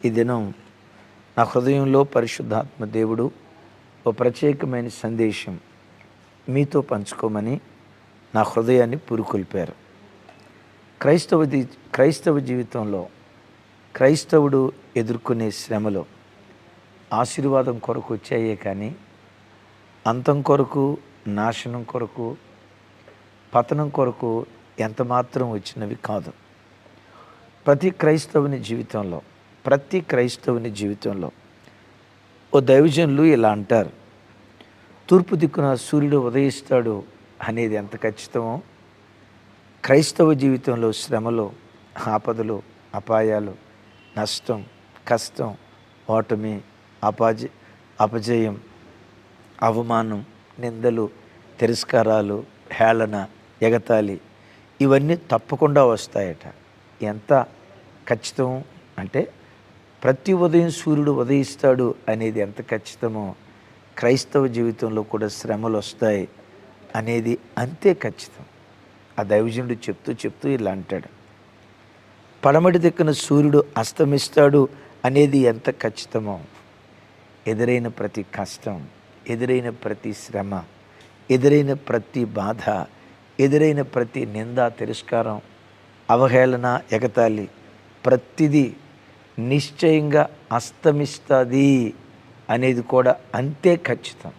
ఈ దినం నా హృదయంలో పరిశుద్ధాత్మ దేవుడు ఒక ప్రత్యేకమైన సందేశం మీతో పంచుకోమని నా హృదయాన్ని పురుకొల్పారు. క్రైస్తవ జీవితంలో క్రైస్తవుడు ఎదుర్కొనే శ్రమలో ఆశీర్వాదం కొరకు వచ్చాయే కానీ అంతం కొరకు, నాశనం కొరకు, పతనం కొరకు ఎంతమాత్రం వచ్చినవి కాదు. ప్రతి క్రైస్తవుని జీవితంలో ఓ దైవజనులు ఇలా అంటారు, తూర్పు దిక్కున సూర్యుడు ఉదయిస్తాడు అనేది ఎంత ఖచ్చితమో క్రైస్తవ జీవితంలో శ్రమలు, ఆపదలు, అపాయాలు, నష్టం, కష్టం, ఓటమి, అపజయం, అవమానం, నిందలు, తిరస్కారాలు, హేళన, ఎగతాళి ఇవన్నీ తప్పకుండా వస్తాయట. ఎంత ఖచ్చితం అంటే ప్రతి ఉదయం సూర్యుడు ఉదయిస్తాడు అనేది ఎంత ఖచ్చితమో క్రైస్తవ జీవితంలో కూడా శ్రమలు వస్తాయి అనేది అంతే ఖచ్చితం. ఆ దైవజనుడు చెప్తూ ఇలా అంటాడు, పడమటి దిక్కున సూర్యుడు అస్తమిస్తాడు అనేది ఎంత ఖచ్చితమో ఎదురైన ప్రతి కష్టం, ఎదురైన ప్రతి శ్రమ, ఎదురైన ప్రతి బాధ, ఎదురైన ప్రతి నింద, తిరస్కారం, అవహేళన, ఎగతాళి ప్రతిదీ నిశ్చయంగా అస్తమిస్తుంది అనేది కూడా అంతే ఖచ్చితం.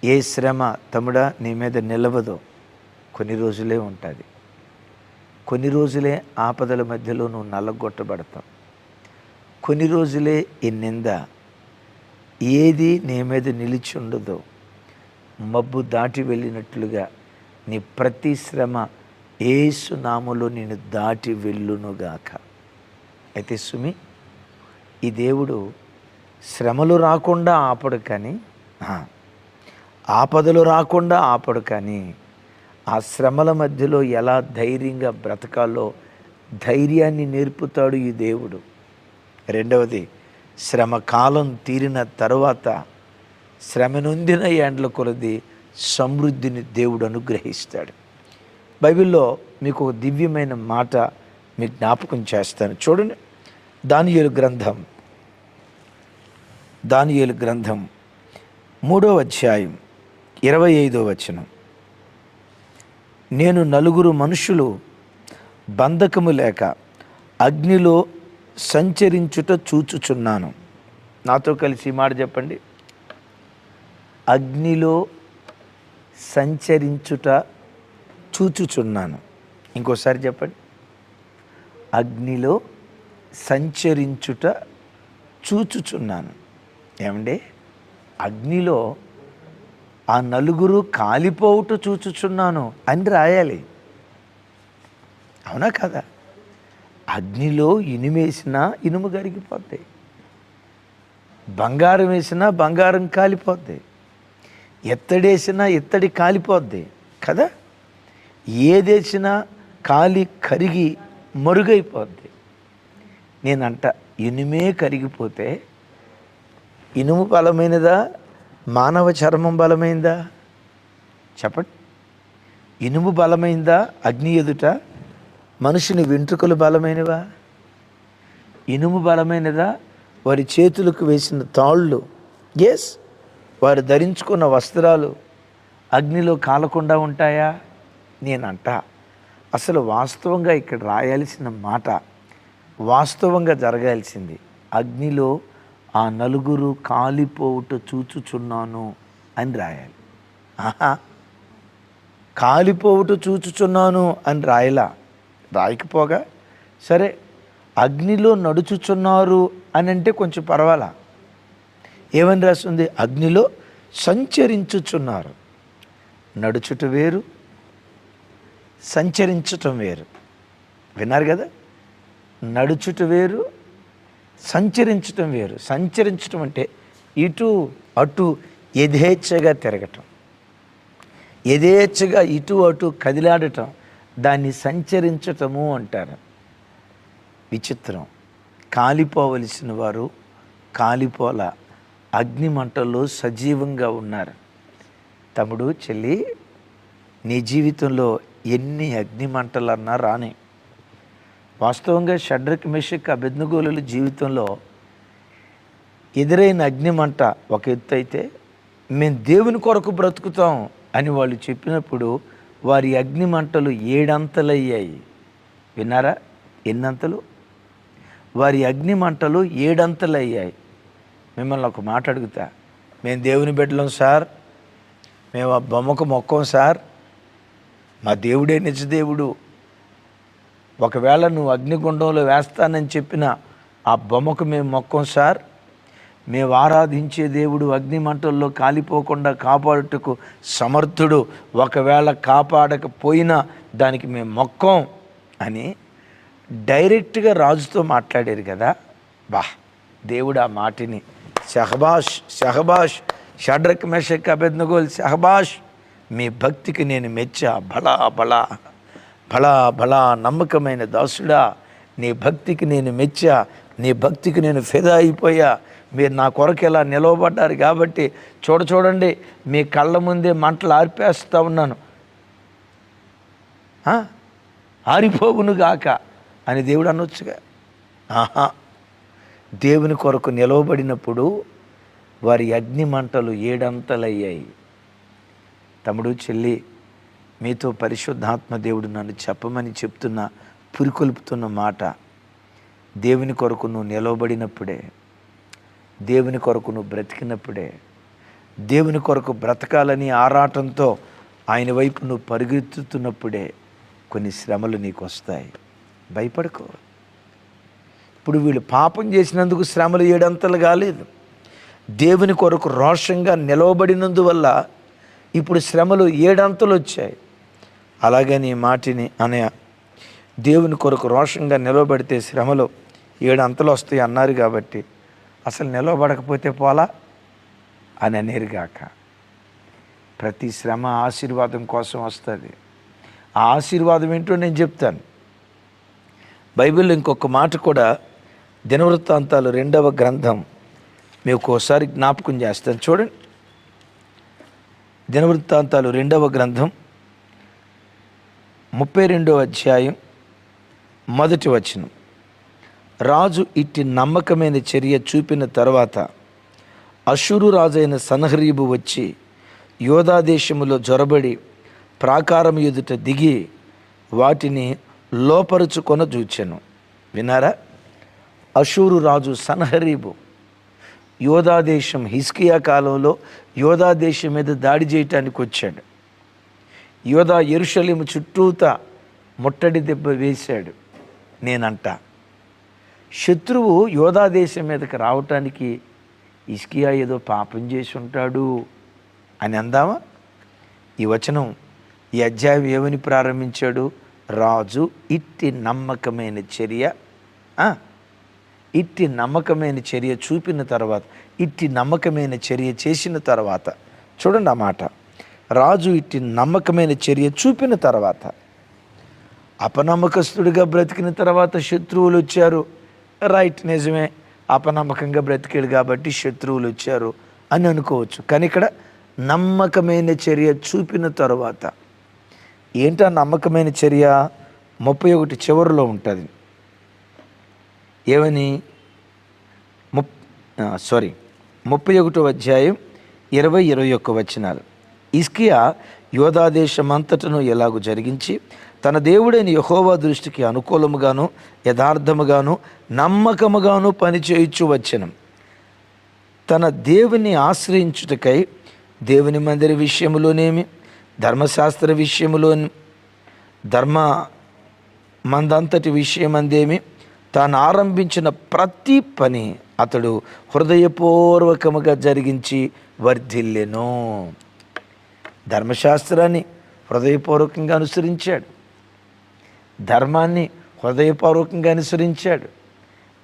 ఏ శ్రమ తమ్ముడా నీ మీద నిలవదో కొన్ని రోజులే ఉంటుంది. కొన్ని రోజులే ఆపదల మధ్యలో నువ్వు నల్లగొట్టబడతావు. కొన్ని రోజులే ఈ నింద ఏది నీ మీద నిలిచి ఉండదో మబ్బు దాటి వెళ్ళినట్లుగా నీ ప్రతి శ్రమ యేసు నామములో నేను దాటి వెళ్ళునుగాక. అయితే సుమి, ఈ దేవుడు శ్రమలు రాకుండా ఆపడు కానీ, ఆపదలు రాకుండా ఆపడు కానీ ఆ శ్రమల మధ్యలో ఎలా ధైర్యంగా బ్రతకాలో ధైర్యాన్ని నేర్పుతాడు ఈ దేవుడు. రెండవది, శ్రమ కాలం తీరిన తరువాత శ్రమ నొందిన ఏండ్ల కొలది సమృద్ధిని దేవుడు అనుగ్రహిస్తాడు. బైబిల్లో మీకు ఒక దివ్యమైన మాట మీకు జ్ఞాపకం చేస్తాను. చూడండి, దానియేలు గ్రంథం 3వ అధ్యాయం 25వ వచనం. నేను 4 మనుషులు బంధకము లేక అగ్నిలో సంచరించుట చూచుచున్నాను. నాతో కలిసి ఈ మాట చెప్పండి, అగ్నిలో సంచరించుట చూచుచున్నాను. ఇంకోసారి చెప్పండి, అగ్నిలో సంచరించుట చూచుచున్నాను. ఏమండి, అగ్నిలో ఆ 4 కాలిపోవుట చూచుచున్నాను అని రాయాలి, అవునా కదా? అగ్నిలో ఇనుమేసినా ఇనుము కరిగిపోద్ది, బంగారం వేసినా బంగారం కాలిపోద్ది, ఎత్తడేసినా ఎత్తడి కాలిపోద్ది కదా? ఏదేసినా కాలి కరిగి మరుగైపోద్ది. నేనంట, ఇనుమే కరిగిపోతే ఇనుము బలమైనదా, మానవ చర్మం బలమైందా? చెప్పండి. ఇనుము బలమైందా అగ్ని ఎదుట? మనుషుని వెంట్రుకలు బలమైనవా? ఇనుము బలమైనదా? వారి చేతులకు వేసిన తాళ్ళు, వారు ధరించుకున్న వస్త్రాలు అగ్నిలో కాలకుండా ఉంటాయా? నేనంట, అసలు వాస్తవంగా ఇక్కడ రాయాల్సిన మాట, వాస్తవంగా జరగాల్సింది, అగ్నిలో ఆ 4 కాలిపోవుట చూచుచున్నాను అని రాయాలి. కాలిపోవుట చూచుచున్నాను అని రాయకపోగా సరే అగ్నిలో నడుచుచున్నారు అని అంటే కొంచెం పర్వాలా. ఏమని రాస్తుంది? అగ్నిలో సంచరించుచున్నారు. నడుచుట వేరు, సంచరించటం వేరు. విన్నారు కదా? నడుచుట వేరు, సంచరించటం వేరు. సంచరించటం అంటే ఇటు అటు యథేచ్ఛగా తిరగటం, యథేచ్ఛగా ఇటు అటు కదిలాడటం, దాన్ని సంచరించటము అంటారు. విచిత్రం, కాలిపోవలసిన వారు కాలిపోల, అగ్ని మంటల్లో సజీవంగా ఉన్నారు. తమ్ముడు, చెల్లి, నీ జీవితంలో ఎన్ని అగ్ని మంటలన్నా రాని, వాస్తవంగా షడ్రక్ మెషక్ అబేద్నెగోల జీవితంలో ఎదురైన అగ్నిమంట ఒక ఎత్తు అయితే, మేము దేవుని కొరకు బ్రతుకుతాం అని వాళ్ళు చెప్పినప్పుడు వారి అగ్నిమంటలు 7 అంతలయ్యాయి. విన్నారా? ఎన్నంతలు? వారి అగ్నిమంటలు 7 అంతలయ్యాయి. మిమ్మల్ని ఒక మాట అడుగుతా, మేము దేవుని బిడ్డలం సార్, మేము ఆ బొమ్మకు మొక్కం సార్, మా దేవుడే నిజదేవుడు, ఒకవేళ నువ్వు అగ్నిగుండంలో వేస్తానని చెప్పిన ఆ బొమ్మకు మేము మొక్కం సార్, మేము ఆరాధించే దేవుడు అగ్నిమంటల్లో కాలిపోకుండా కాపాడుటకు సమర్థుడు, ఒకవేళ కాపాడకపోయినా దానికి మేము మొక్కం అని డైరెక్ట్గా రాజుతో మాట్లాడారు కదా. దేవుడు ఆ మాటిని షహబాష్ షహబాష్, షడ్రక్ మెషక్ అబేద్నెగోల్ షహబాష్, మీ భక్తికి నేను మెచ్చా, బలా బలా బలా బలా, నమ్మకమైన దాసుడా, నీ భక్తికి నేను మెచ్చా, నీ భక్తికి నేను ఫిదా అయిపోయా, మీరు నా కొరకు ఎలా నిలవబడ్డారు కాబట్టి చూడండి మీ కళ్ళ ముందే మంటలు ఆర్పేస్తూ ఉన్నాను, ఆరిపోవును గాక అని దేవుడు అనొచ్చుగా. దేవుని కొరకు నిలవబడినప్పుడు వారి అగ్ని మంటలు 7 అంతలయ్యాయి. తమ్ముడు, చెల్లి, మీతో పరిశుద్ధాత్మ దేవుడు నన్ను చెప్పమని చెప్తున్న, పురికొల్పుతున్న మాట, దేవుని కొరకు నువ్వు నిలవబడినప్పుడే, దేవుని కొరకు నువ్వు బ్రతికినప్పుడే, దేవుని కొరకు బ్రతకాలని ఆరాటంతో ఆయన వైపు నువ్వు పరిగెత్తుతున్నప్పుడే కొన్ని శ్రమలు నీకు వస్తాయి. భయపడుకో. ఇప్పుడు వీళ్ళు పాపం చేసినందుకు శ్రమలు 7 అంతలు కాలేదు, దేవుని కొరకు రోషంగా నిలవబడినందువల్ల ఇప్పుడు శ్రమలు 7 అంతలు వచ్చాయి. అలాగే నీ మాటిని అనే దేవుని కొరకు రోషంగా నిలవబడితే శ్రమలు 7 అంతలు వస్తాయి అన్నారు కాబట్టి అసలు నిలవబడకపోతే పోలా అని అనేరుగాక. ప్రతి శ్రమ ఆశీర్వాదం కోసం వస్తుంది. ఆ ఆశీర్వాదం ఏంటో నేను చెప్తాను. బైబిల్లో ఇంకొక మాట కూడా, దినవృత్తాంతాలు 2వ గ్రంథం మీకు ఒకసారి జ్ఞాపకం చేస్తాను. చూడండి, దినవృత్తాంతాలు 2వ గ్రంథం 32వ అధ్యాయం 1వ వచనం. రాజు ఇట్టి నమ్మకమైన చర్య చూపిన తర్వాత అష్షూరు రాజైన సన్హెరీబు వచ్చి యోధా దేశములో జొరబడి ప్రాకారం ఎదుట దిగి వాటిని లోపరుచుకొన చూచెను. వినారా? అష్షూరు రాజు సన్హెరీబు యోధా దేశం, హిజ్కియా కాలంలో యోధా దేశం మీద దాడి చేయటానికి వచ్చాడు. యోధా యెరూషలేము చుట్టూతా ముట్టడి దెబ్బ వేశాడు. నేనంట శత్రువు యోధా దేశం మీదకి రావటానికి హిజ్కియా ఏదో పాపం చేసి ఉంటాడు అని అందామా? ఈ వచనం, ఈ అధ్యాయం ఏమని ప్రారంభించాడు? రాజు ఇట్టి నమ్మకమైన చర్య, ఇట్టి నమ్మకమైన చర్య చూపిన తర్వాత, ఇట్టి నమ్మకమైన చర్య చేసిన తర్వాత, చూడండి ఆ మాట, రాజు ఇట్టి నమ్మకమైన చర్య చూపిన తర్వాత, అపనమ్మకస్తుడిగా బ్రతికిన తర్వాత శత్రువులు వచ్చారు. రైట్, నిజమే, అపనమ్మకంగా బ్రతికాడు కాబట్టి శత్రువులు వచ్చారు అని అనుకోవచ్చు. కానీ ఇక్కడ నమ్మకమైన చర్య చూపిన తర్వాత, ఏంటా నమ్మకమైన చర్య? 31 చివరిలో ఉంటుంది. ఏమని? 31వ అధ్యాయం 20-21 వచనాలు. హిజ్కియా యోధా దేశమంతటను ఎలాగూ జరిగించి తన దేవుడైన యెహోవా దృష్టికి అనుకూలముగాను యథార్థముగాను నమ్మకముగాను పనిచేయచ్చు వచ్చెను. తన దేవుని ఆశ్రయించుటకై దేవుని మందిర విషయములోనేమి, ధర్మశాస్త్ర విషయములో, ధర్మ మందంతటి విషయమందేమి, తాను ఆరంభించిన ప్రతి పని అతడు హృదయపూర్వకముగా జరిగించి వర్ధిల్లెను. ధర్మశాస్త్రాన్ని హృదయపూర్వకంగా అనుసరించాడు, ధర్మాన్ని హృదయపూర్వకంగా అనుసరించాడు,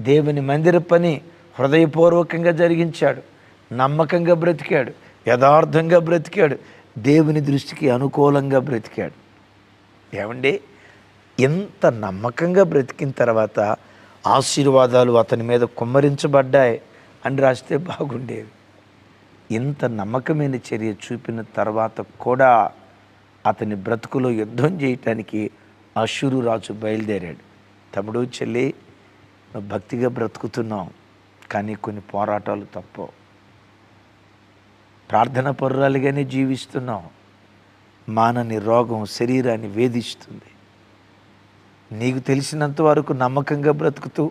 దేవుని మందిర పని హృదయపూర్వకంగా జరిగించాడు, నమ్మకంగా బ్రతికాడు, యథార్థంగా బ్రతికాడు, దేవుని దృష్టికి అనుకూలంగా బ్రతికాడు. ఏమండి, ఎంత నమ్మకంగా బ్రతికిన తర్వాత ఆశీర్వాదాలు అతని మీద కుమ్మరించబడ్డాయి అని రాస్తే బాగుండేది. ఇంత నమ్మకమైన చర్య చూపిన తర్వాత కూడా అతని బ్రతుకులో యుద్ధం చేయటానికి అష్షూరు రాజు బయలుదేరాడు. తమ్ముడు, చెల్లి, నువ్వు భక్తిగా బ్రతుకుతున్నావు, కానీ కొన్ని పోరాటాలు తప్పవు. ప్రార్థన పరురాలుగానే జీవిస్తున్నావు, మానని రోగం శరీరాన్ని వేధిస్తుంది. నీకు తెలిసినంత వరకు నమ్మకంగా బ్రతుకుతూ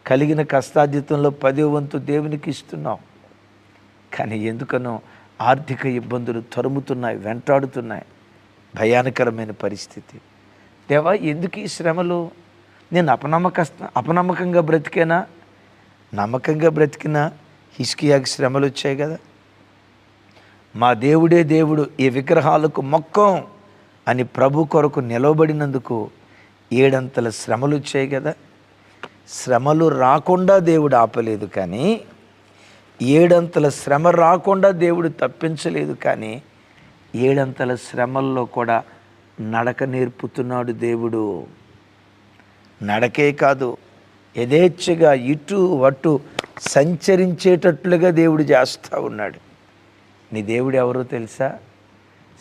కలిగిన కష్టార్జితంలో 10వ వంతు దేవునికి ఇస్తున్నావు. కానీ ఎందుకనో ఆర్థిక ఇబ్బందులు తరుముతున్నాయి, వెంటాడుతున్నాయి. భయానకరమైన పరిస్థితి. దేవా, ఎందుకు ఈ శ్రమలు? నేను అపనమ్మకంగా బ్రతికేనా? నమ్మకంగా బ్రతికినా హిజ్కియాకి శ్రమలు వచ్చాయి కదా. మా దేవుడే దేవుడు, ఈ విగ్రహాలకు మొక్కం అని ప్రభు కొరకు నిలవబడినందుకు 7 అంతల శ్రమలు వచ్చాయి కదా. శ్రమలు రాకుండా దేవుడు ఆపలేదు, కానీ 7 అంతల శ్రమ రాకుండా దేవుడు తప్పించలేదు. కానీ 7 అంతల శ్రమల్లో కూడా నడక నేర్పుతున్నాడు దేవుడు. నడకే కాదు, యథేచ్ఛగా ఇటు అటు సంచరించేటట్లుగా దేవుడు చేస్తూ ఉన్నాడు. నీ దేవుడు ఎవరో తెలుసా?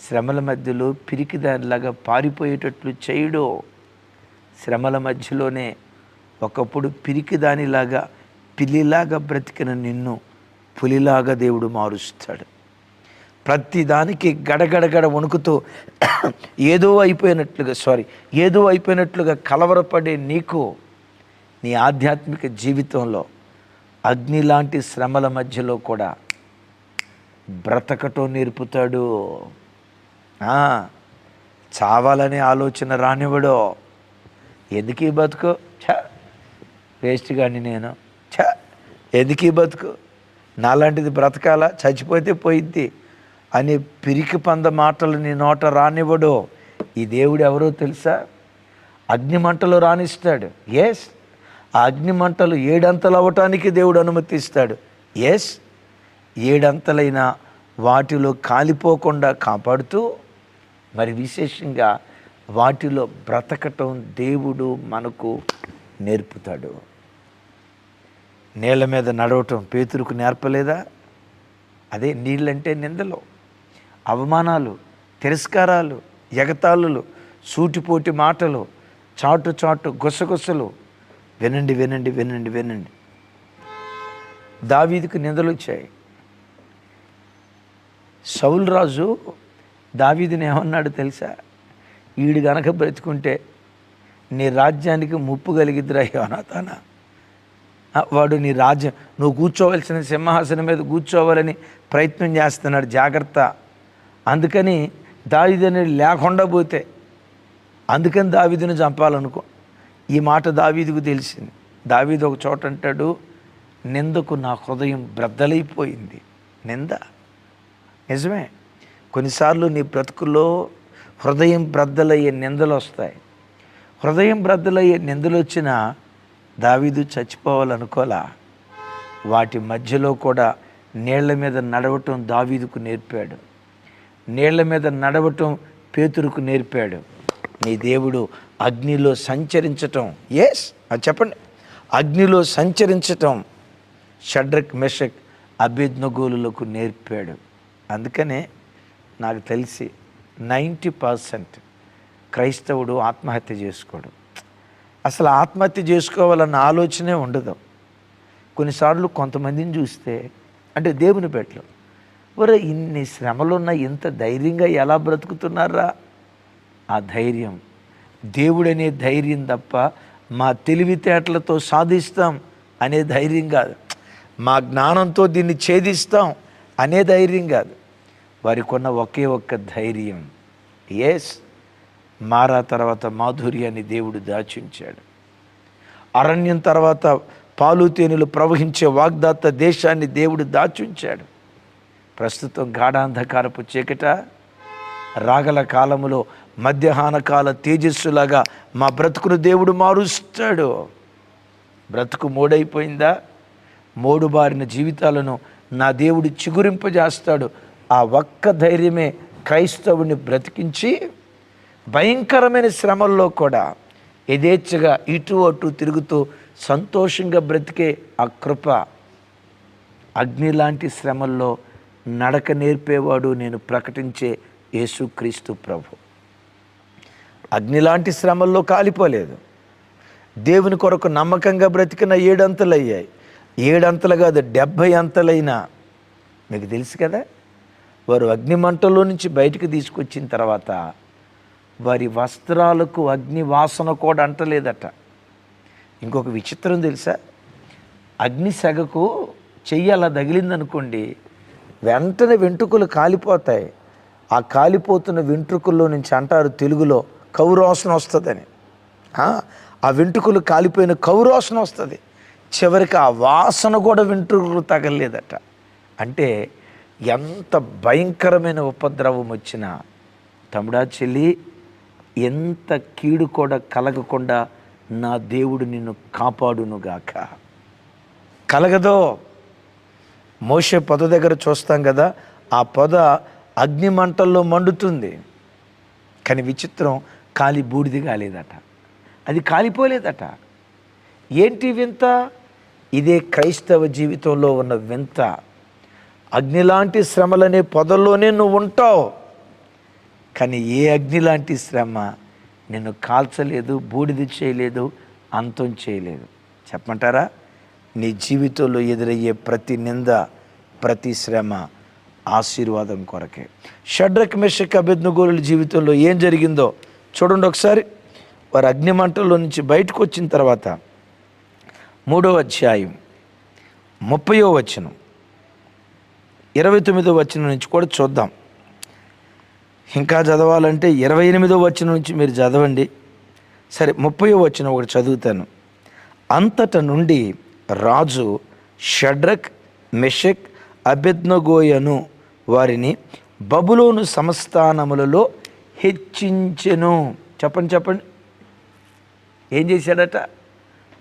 శ్రమల మధ్యలో పిరికి దానిలాగా పారిపోయేటట్లు చేయడు. శ్రమల మధ్యలోనే ఒకప్పుడు పిరికి దానిలాగా, పిల్లిలాగా బ్రతికిన నిన్ను పులిలాగా దేవుడు మారుస్తాడు. ప్రతి దానికి గడగడగడ వణుకుతూ ఏదో అయిపోయినట్లుగా కలవరపడే నీకు నీ ఆధ్యాత్మిక జీవితంలో అగ్ని లాంటి శ్రమల మధ్యలో కూడా బ్రతకటం నేర్పుతాడు. చావాలనే ఆలోచన రానివ్వడో. ఎందుకీ బతుకు? వేస్ట్ కానీ నేను ఎందుకీ బతుకు, నాలాంటిది బ్రతకాలా, చచ్చిపోతే పోయిద్ది అనే పిరికి పంద మాటలు నీ నోట రానివ్వడు. ఈ దేవుడు ఎవరో తెలుసా? అగ్నిమంటలు రానిస్తాడు. ఎస్, ఆ అగ్నిమంటలు 7 అంతలు అవ్వటానికి దేవుడు అనుమతిస్తాడు. ఎస్, 7 అంతలైన వాటిలో కాలిపోకుండా కాపాడుతూ, మరి విశేషంగా వాటిలో బ్రతకటం దేవుడు మనకు నేర్పుతాడు. నీళ్ళ మీద నడవటం పేతురుకు నేర్పలేదా? అదే నీళ్ళంటే నిందలు, అవమానాలు, తిరస్కారాలు, ఎగతాళులు, సూటిపోటి మాటలు, చాటు గుసగుసలు. వినండి. దావీదుకు నిందలు వచ్చాయి. సౌలు రాజు దావీదుని ఏమన్నాడు తెలుసా? ఈడు గనక బ్రతుకుంటే నీ రాజ్యానికి ముప్పు కలిగిద్దిరా యోనాతానా. వాడు నీ రాజ్యం, నువ్వు కూర్చోవలసిన సింహాసనం మీద కూర్చోవాలని ప్రయత్నం చేస్తున్నాడు, జాగ్రత్త. అందుకని దావీదు అనేది లేకుండా పోతే, అందుకని దావీదుని చంపాలనుకో. ఈ మాట దావీదుకు తెలిసింది. దావీదు ఒక చోట అంటాడు, నిందకు నా హృదయం బ్రద్దలైపోయింది. నింద నిజమే. కొన్నిసార్లు నీ బ్రతుకుల్లో హృదయం బ్రద్దలయ్యే నిందలు వస్తాయి. హృదయం బ్రద్దలయ్యే నిందలు వచ్చినా దావీదు చచ్చిపోవాలనుకోలా. వాటి మధ్యలో కూడా నీళ్ల మీద నడవటం దావీదుకు నేర్పాడు. నీళ్ల మీద నడవటం పేతురుకు నేర్పాడు. నీ దేవుడు అగ్నిలో సంచరించటం, ఎస్ అది చెప్పండి, అగ్నిలో సంచరించటం షడ్రక్, మెషక్, అబేద్నెగోలకు నేర్పాడు. అందుకనే నాకు తెలిసి 90% క్రైస్తవుడు ఆత్మహత్య చేసుకోడు. అసలు ఆత్మహత్య చేసుకోవాలన్న ఆలోచనే ఉండదు. కొన్నిసార్లు కొంతమందిని చూస్తే, అంటే దేవుని బిడ్డలు, ఒరే ఇన్ని శ్రమలున్న ఇంత ధైర్యంగా ఎలా బ్రతుకుతున్నారా? ఆ ధైర్యం దేవుడనే ధైర్యం తప్ప మా తెలివితేటలతో సాధిస్తాం అనే ధైర్యం కాదు, మా జ్ఞానంతో దీన్ని ఛేదిస్తాం అనే ధైర్యం కాదు. వారికి ఉన్న ఒకే ఒక్క ధైర్యం, ఎస్, మారా తర్వాత మాధుర్యాన్ని దేవుడు దాచుంచాడు. అరణ్యం తర్వాత పాలు తేనెలు ప్రవహించే వాగ్దాత దేశాన్ని దేవుడు దాచుంచాడు. ప్రస్తుతం గాఢాంధకారపు చీకట, రాగల కాలములో మధ్యాహ్న కాల తేజస్సులాగా మా బ్రతుకును దేవుడు మారుస్తాడు. బ్రతుకు మోడైపోయిందా? మోడు బారిన జీవితాలను నా దేవుడు చిగురింపజేస్తాడు. ఆ ఒక్క ధైర్యమే క్రైస్తవుని బ్రతికించి భయంకరమైన శ్రమల్లో కూడా యథేచ్ఛగా ఇటు అటు తిరుగుతూ సంతోషంగా బ్రతికే ఆ కృప. అగ్ని లాంటి శ్రమల్లో నడక నేర్పేవాడు నేను ప్రకటించే యేసుక్రీస్తు ప్రభు. అగ్ని లాంటి శ్రమల్లో కాలిపోలేదు, దేవుని కొరకు నమ్మకంగా బ్రతికిన 7 అంతలు అయ్యాయి. 7 అంతలు కాదు, 70 అంతలైనా. మీకు తెలుసు కదా, వారు అగ్నిమంటలో నుంచి బయటికి తీసుకొచ్చిన తర్వాత వారి వస్త్రాలకు అగ్ని వాసన కూడా అంటలేదట. ఇంకొక విచిత్రం తెలుసా, అగ్ని సెగకు చెయ్యి అలా తగిలిందనుకోండి, వెంటనే వెంట్రుకలు కాలిపోతాయి. ఆ కాలిపోతున్న వెంట్రుకల్లో నుంచి అంటారు తెలుగులో కౌరోసన వస్తుందని. ఆ వెంట్రుకలు కాలిపోయిన కౌరోసన వస్తుంది. చివరికి ఆ వాసన కూడా వెంట్రుకలు తగలేదట. అంటే ఎంత భయంకరమైన ఉపద్రవం వచ్చినా, తమ్ముడా చెల్లి, ఎంత కీడు కూడా కలగకుండా నా దేవుడు నిన్ను కాపాడునుగాక. కలగదో. మోషే పొద దగ్గర చూస్తాం కదా, ఆ పొద అగ్ని మంటల్లో మండుతుంది, కానీ విచిత్రం, కాలి బూడిది కాలేదట, అది కాలిపోలేదట. ఏంటి వింత? ఇదే క్రైస్తవ జీవితంలో ఉన్న వింత. అగ్ని లాంటి శ్రమలనే పొదల్లోనే నువ్వు ఉంటావు, కానీ ఏ అగ్ని లాంటి శ్రమ నిన్ను కాల్చలేదు, బూడిది చేయలేదు, అంతం చేయలేదు. చెప్పమంటారా? నీ జీవితంలో ఎదురయ్యే ప్రతి నింద, ప్రతి శ్రమ ఆశీర్వాదం కొరకే. షడ్రక్ మెషక్ అబేద్నెగోల జీవితంలో ఏం జరిగిందో చూడండి ఒకసారి. వారు అగ్నిమంటల్లో నుంచి బయటకు వచ్చిన తర్వాత 3వ అధ్యాయం 30వ వచనం, 29వ వచనం నుంచి కూడా చూద్దాం. ఇంకా చదవాలంటే 28వ వచనం నుంచి మీరు చదవండి. సరే, 30వ వచనం ఒకటి చదువుతాను. అంతట నుండి రాజు షడ్రక్ మెషక్ అబేద్నెగోయను వారిని బబులోను సంస్థానములలో హెచ్చించెను. చెప్పండి. ఏం చేశాడట?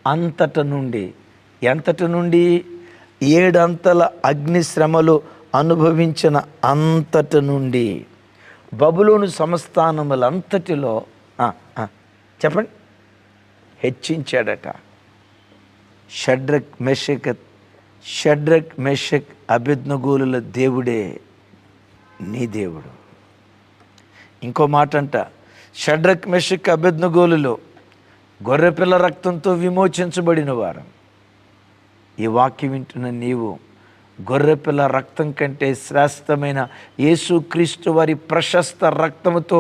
అంతట నుండి. ఎంతటి నుండి? 7 అంతల అగ్ని శ్రమలు అనుభవించిన అంతటి నుండి బబులోను సంస్థానములంతటిలో చెప్పండి, హెచ్చించాడట. షడ్రక్ మెషక్ అబేద్నెగోల దేవుడే నీ దేవుడు. ఇంకో మాట అంట, షడ్రక్ మెషక్ అబేద్నెగోలులో గొర్రెపిల్ల రక్తంతో విమోచించబడిన వారు. ఈ వాక్యం వింటున్న నీవు గొర్రెపిల్ల రక్తం కంటే శ్రేష్టమైన యేసుక్రీస్తు వారి ప్రశస్త రక్తముతో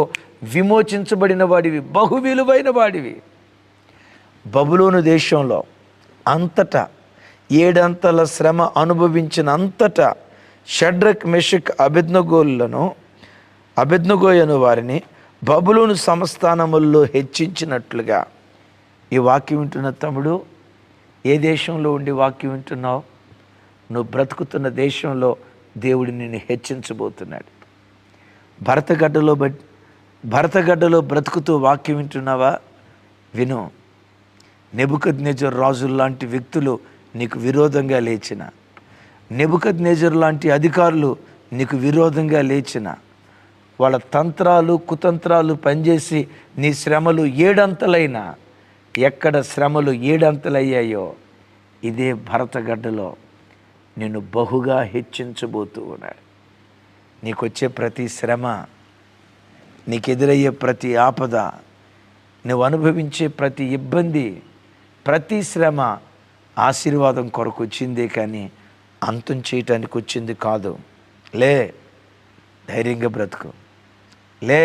విమోచించబడిన వాడివి, బహు విలువైన వాడివి. బబులోను దేశంలో అంతటా 7 అంతల శ్రమ అనుభవించిన అంతటా షడ్రక్ మెషక్ అబేద్నెగోయను వారిని బబులోను సంస్థానముల్లో హెచ్చించినట్లుగా. ఈ వాక్యం వింటున్న తమ్ముడు, ఏ దేశంలో ఉండి వాక్యం వింటున్నావు? నువ్వు బ్రతుకుతున్న దేశంలో దేవుడు నిన్ను హెచ్చించబోతున్నాడు. భరతగడ్డలో బ్రతుకుతూ వాక్యం వింటున్నావా? విను. నెబుకద్నెజరు రాజులు లాంటి వ్యక్తులు నీకు విరోధంగా లేచిన, నెబుకద్నెజరు లాంటి అధికారులు నీకు విరోధంగా లేచిన, వాళ్ళ తంత్రాలు కుతంత్రాలు పనిచేసి నీ శ్రమలు 7 అంతలైనా, ఎక్కడ శ్రమలు 7 అంతలయ్యాయో ఇదే భరతగడ్డలో నిన్ను బహుగా హెచ్చించబోతూ ఉన్నాడు. నీకొచ్చే ప్రతి శ్రమ, నీకు ఎదురయ్యే ప్రతి ఆపద, నువ్వు అనుభవించే ప్రతి ఇబ్బంది, ప్రతి శ్రమ ఆశీర్వాదం కొరకు వచ్చిందే కానీ అంతం చేయటానికి వచ్చింది కాదు. లే, ధైర్యంగా బ్రతుకు. లే,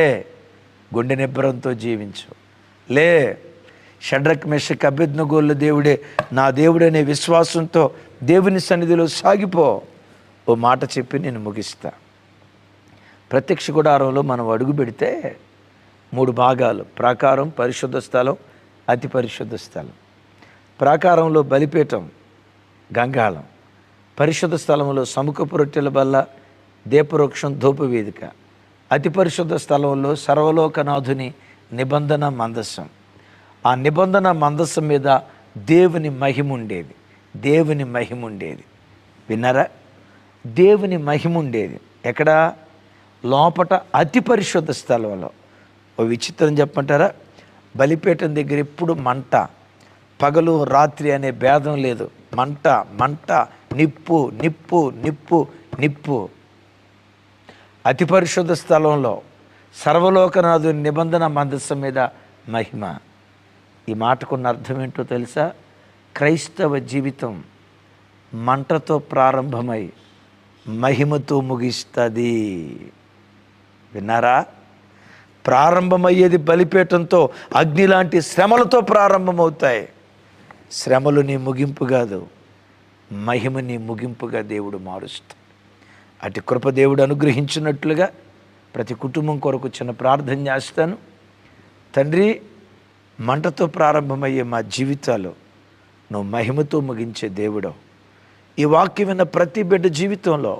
గుండె నిబ్బరంతో జీవించు. లే, షడ్రక్ మెషక్ అబేద్నెగోల దేవుడే నా దేవుడనే విశ్వాసంతో దేవుని సన్నిధిలో సాగిపో. ఓ మాట చెప్పి నేను ముగిస్తా. ప్రత్యక్ష గుడారంలో మనం అడుగు పెడితే 3 భాగాలు: ప్రాకారం, పరిశుద్ధ స్థలం, అతి పరిశుద్ధ స్థలం. ప్రాకారంలో బలిపీఠం, గంగాళం. పరిశుద్ధ స్థలంలో సముఖపు రొట్టెల బల్ల, దీపవృక్షం, ధూపవేదిక. అతి పరిశుద్ధ స్థలంలో సర్వలోకనాథుని నిబంధన మందసం. ఆ నిబంధన మందసం మీద దేవుని మహిమ ఉండేది. విన్నారా? దేవుని మహిమ ఉండేది. ఎక్కడ? లోపట అతి పరిశుద్ధ స్థలంలో. ఓ విచిత్రం చెప్పమంటారా? బలిపీఠం దగ్గర ఎప్పుడు మంట, పగలు రాత్రి అనే భేదం లేదు. మంట, నిప్పు. అతి పరిశుద్ధ స్థలంలో సర్వలోకనాథుని నిబంధన మందసం మీద మహిమ. ఈ మాటకున్న అర్థం ఏంటో తెలుసా? క్రైస్తవ జీవితం మంటతో ప్రారంభమై మహిమతో ముగిస్తుంది. విన్నారా? ప్రారంభమయ్యేది బలిపీఠంతో, అగ్ని లాంటి శ్రమలతో ప్రారంభమవుతాయి. శ్రమలు నీ ముగింపు కాదు, మహిమ నీ ముగింపుగా దేవుడు మారుస్తాడు. అటు కృప దేవుడు అనుగ్రహించినట్లుగా ప్రతి కుటుంబం కొరకు చిన్న ప్రార్థన చేస్తాను. తండ్రి, మంటతో ప్రారంభమయ్యే మా జీవితాలు నువ్వు మహిమతో ముగించే దేవుడు. ఈ వాక్యం విన్న ప్రతి బిడ్డ జీవితంలో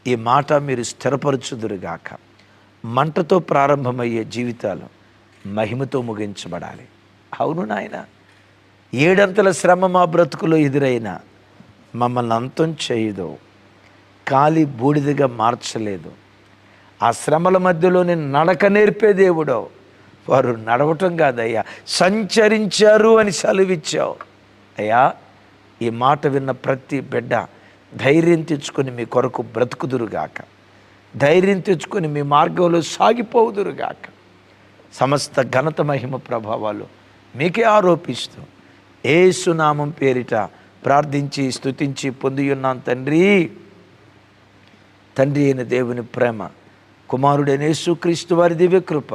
ఈ మాట మీరు స్థిరపరచుదురుగాక. మంటతో ప్రారంభమయ్యే జీవితాలు మహిమతో ముగించబడాలి. అవును నాయన, 7 అంతల శ్రమ మా బ్రతుకులో ఎదురైనా మమ్మల్ని అంతం చేయదు, కాలి బూడిదగా మార్చలేదు. ఆ శ్రమల మధ్యలోనే నడక నేర్పే దేవుడో. వారు నడవటం కాదయ్యా, సంచరించారు అని సెలవిచ్చావు అయ్యా. ఈ మాట విన్న ప్రతి బిడ్డ ధైర్యం తెచ్చుకొని మీ కొరకు బ్రతుకుదురుగాక, ధైర్యం తెచ్చుకొని మీ మార్గంలో సాగిపోవుదురుగాక. సమస్త ఘనత మహిమ ప్రభావాలు మీకే ఆరోపిస్తూ యేసు నామం పేరిట ప్రార్థించి స్తుతించి పొంది ఉన్నాం తండ్రి. తండ్రి అయిన దేవుని ప్రేమ, కుమారుడైన యేసుక్రీస్తు వారి దివ్య కృప,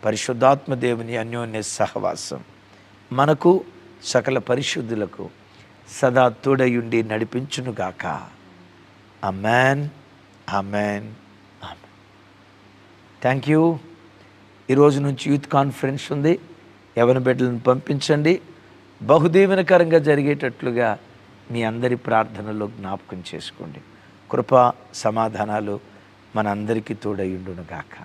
పరిశుద్ధాత్మ దేవుని అన్యోన్య సహవాసం మనకు సకల పరిశుద్ధులకు సదా తోడయుండి నడిపించునుగాక. Amen, amen, amen. Thank you. ఈరోజు నుంచి యూత్ కాన్ఫరెన్స్ ఉంది. యవన బిడ్డలను పంపించండి. బహుదీవెనకరంగా జరిగేటట్లుగా మీ అందరి ప్రార్థనలో జ్ఞాపకం చేసుకోండి. కృప సమాధానాలు మన అందరికీ తోడయుండునుగాక.